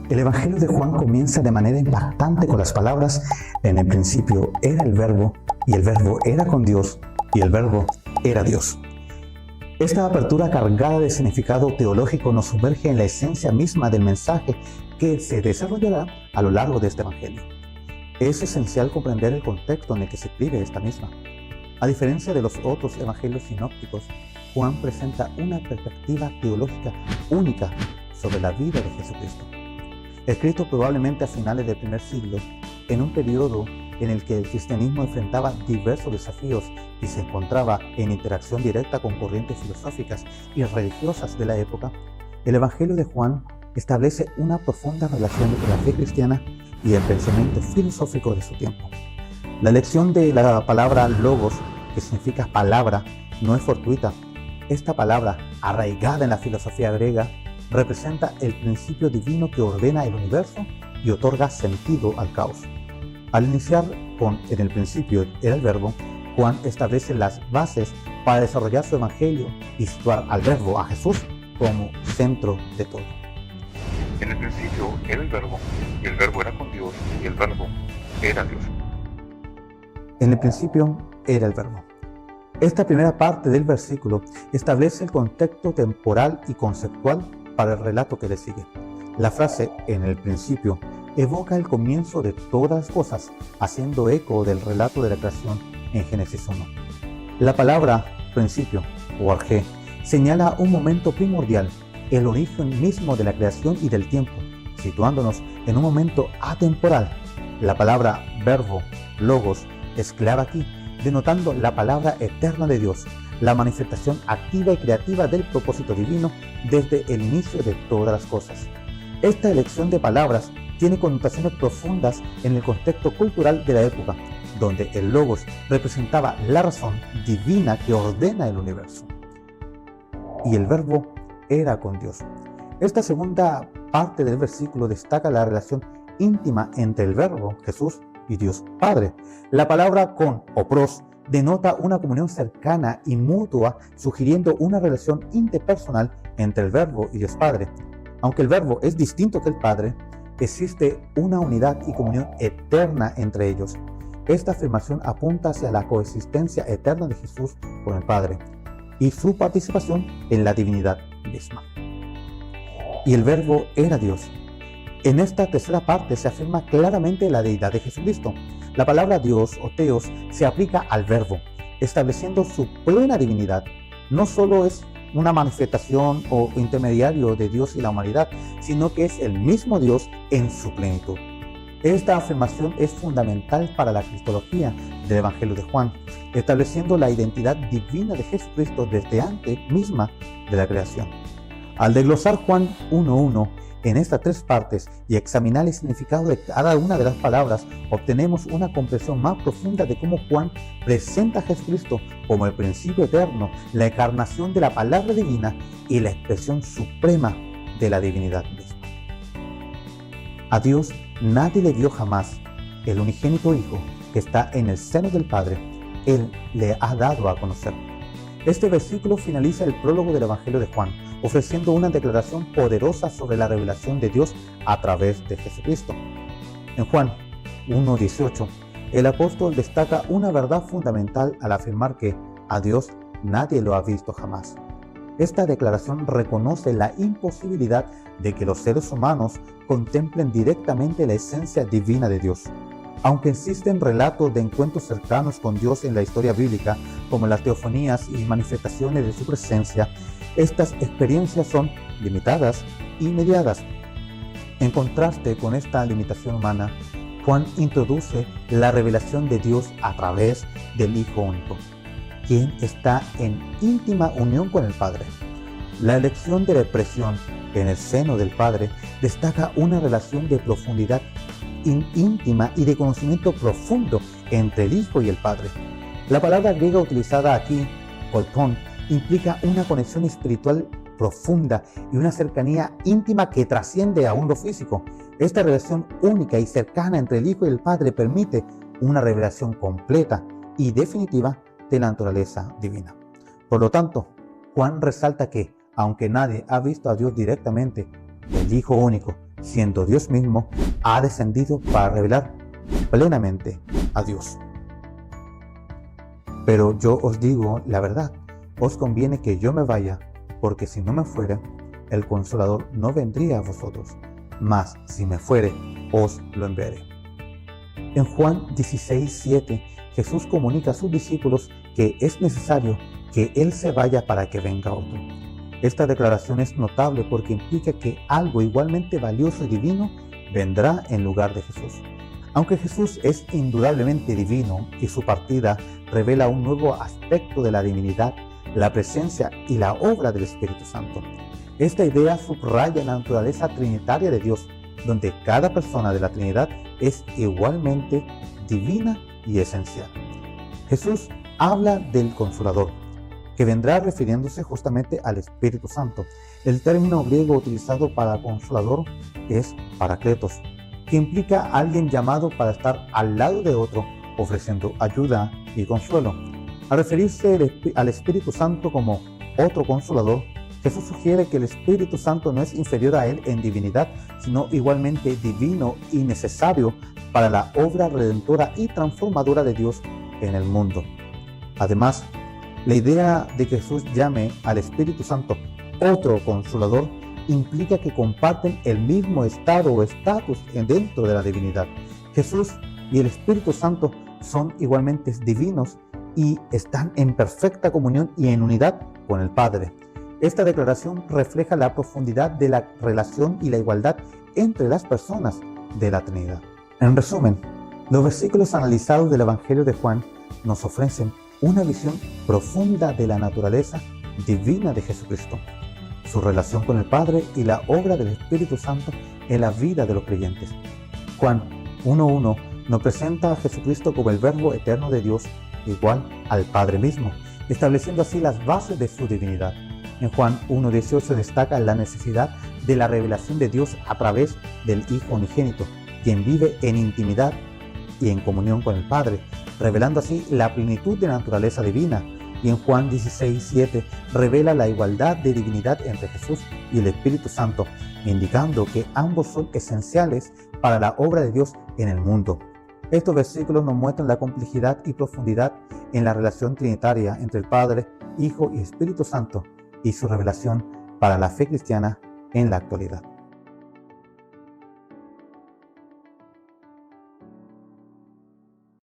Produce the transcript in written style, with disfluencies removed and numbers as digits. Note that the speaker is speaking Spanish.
El Evangelio de Juan comienza de manera impactante con las palabras: en el principio era el Verbo, y el Verbo era con Dios, y el Verbo era Dios. Esta apertura cargada de significado teológico nos sumerge en la esencia misma del mensaje que se desarrollará a lo largo de este Evangelio. Es esencial comprender el contexto en el que se escribe esta misma. A diferencia de los otros evangelios sinópticos, Juan presenta una perspectiva teológica única sobre la vida de Jesucristo. Escrito probablemente a finales del primer siglo, en un periodo en el que el cristianismo enfrentaba diversos desafíos y se encontraba en interacción directa con corrientes filosóficas y religiosas de la época, el Evangelio de Juan establece una profunda relación entre la fe cristiana y el pensamiento filosófico de su tiempo. La elección de la palabra logos, que significa palabra, no es fortuita. Esta palabra, arraigada en la filosofía griega, representa el principio divino que ordena el universo y otorga sentido al caos. Al iniciar con "en el principio era el Verbo", Juan establece las bases para desarrollar su evangelio y situar al Verbo, a Jesús, como centro de todo. En el principio era el Verbo, y el Verbo era con Dios, y el Verbo era Dios. En el principio era el Verbo. Esta primera parte del versículo establece el contexto temporal y conceptual para el relato que le sigue. La frase "en el principio" evoca el comienzo de todas las cosas, haciendo eco del relato de la creación en Génesis 1. La palabra principio, o arjé, señala un momento primordial, el origen mismo de la creación y del tiempo, situándonos en un momento atemporal. La palabra verbo, logos, es clave aquí, denotando la palabra eterna de Dios, la manifestación activa y creativa del propósito divino desde el inicio de todas las cosas. Esta elección de palabras tiene connotaciones profundas en el contexto cultural de la época, donde el logos representaba la razón divina que ordena el universo. Y el Verbo era con Dios. Esta segunda parte del versículo destaca la relación íntima entre el Verbo, Jesús, y Dios Padre. La palabra con o pros denota una comunión cercana y mutua, sugiriendo una relación interpersonal entre el Verbo y Dios Padre. Aunque el Verbo es distinto que el Padre, existe una unidad y comunión eterna entre ellos. Esta afirmación apunta hacia la coexistencia eterna de Jesús con el Padre y su participación en la divinidad misma. Y el Verbo era Dios. En esta tercera parte se afirma claramente la deidad de Jesucristo. La palabra Dios o Theos se aplica al Verbo, estableciendo su plena divinidad. No solo es una manifestación o intermediario de Dios y la humanidad, sino que es el mismo Dios en su plenitud. Esta afirmación es fundamental para la cristología del Evangelio de Juan, estableciendo la identidad divina de Jesucristo desde antes misma de la creación. Al desglosar Juan 1:1 en estas tres partes y examinar el significado de cada una de las palabras, obtenemos una comprensión más profunda de cómo Juan presenta a Jesucristo como el principio eterno, la encarnación de la palabra divina y la expresión suprema de la divinidad misma. A Dios nadie le dio jamás. El unigénito Hijo que está en el seno del Padre, Él le ha dado a conocer. Este versículo finaliza el prólogo del Evangelio de Juan, ofreciendo una declaración poderosa sobre la revelación de Dios a través de Jesucristo. En Juan 1:18, el apóstol destaca una verdad fundamental al afirmar que a Dios nadie lo ha visto jamás. Esta declaración reconoce la imposibilidad de que los seres humanos contemplen directamente la esencia divina de Dios. Aunque existen relatos de encuentros cercanos con Dios en la historia bíblica, como las teofanías y manifestaciones de su presencia, estas experiencias son limitadas y mediadas. En contraste con esta limitación humana, Juan introduce la revelación de Dios a través del Hijo único, quien está en íntima unión con el Padre. La elección de la expresión "en el seno del Padre" destaca una relación de profundidad íntima y de conocimiento profundo entre el Hijo y el Padre. La palabra griega utilizada aquí, kolpon, implica una conexión espiritual profunda y una cercanía íntima que trasciende aún lo físico. Esta relación única y cercana entre el Hijo y el Padre permite una revelación completa y definitiva de la naturaleza divina. Por lo tanto, Juan resalta que, aunque nadie ha visto a Dios directamente, el Hijo único, siendo Dios mismo, ha descendido para revelar plenamente a Dios. Pero yo os digo la verdad, os conviene que yo me vaya, porque si no me fuere, el Consolador no vendría a vosotros, mas si me fuere, os lo enviaré. En Juan 16:7, Jesús comunica a sus discípulos que es necesario que Él se vaya para que venga otro. Esta declaración es notable porque implica que algo igualmente valioso y divino vendrá en lugar de Jesús. Aunque Jesús es indudablemente divino y su partida revela un nuevo aspecto de la divinidad, la presencia y la obra del Espíritu Santo. Esta idea subraya la naturaleza trinitaria de Dios, donde cada persona de la Trinidad es igualmente divina y esencial. Jesús habla del Consolador, que vendrá refiriéndose justamente al Espíritu Santo. El término griego utilizado para Consolador es Parakletos, que implica a alguien llamado para estar al lado de otro, ofreciendo ayuda y consuelo. Al referirse al Espíritu Santo como otro Consolador, Jesús sugiere que el Espíritu Santo no es inferior a Él en divinidad, sino igualmente divino y necesario para la obra redentora y transformadora de Dios en el mundo. Además, la idea de que Jesús llame al Espíritu Santo otro Consolador implica que comparten el mismo estado o estatus dentro de la divinidad. Jesús y el Espíritu Santo son igualmente divinos y están en perfecta comunión y en unidad con el Padre. Esta declaración refleja la profundidad de la relación y la igualdad entre las personas de la Trinidad. En resumen, los versículos analizados del Evangelio de Juan nos ofrecen una visión profunda de la naturaleza divina de Jesucristo, su relación con el Padre y la obra del Espíritu Santo en la vida de los creyentes. Juan 1:1 nos presenta a Jesucristo como el Verbo eterno de Dios, igual al Padre mismo, estableciendo así las bases de su divinidad. En Juan 1:18 destaca la necesidad de la revelación de Dios a través del Hijo unigénito, quien vive en intimidad y en comunión con el Padre, revelando así la plenitud de la naturaleza divina. Y en Juan 16:7 revela la igualdad de divinidad entre Jesús y el Espíritu Santo, indicando que ambos son esenciales para la obra de Dios en el mundo. Estos versículos nos muestran la complejidad y profundidad en la relación trinitaria entre el Padre, Hijo y Espíritu Santo, y su revelación para la fe cristiana en la actualidad.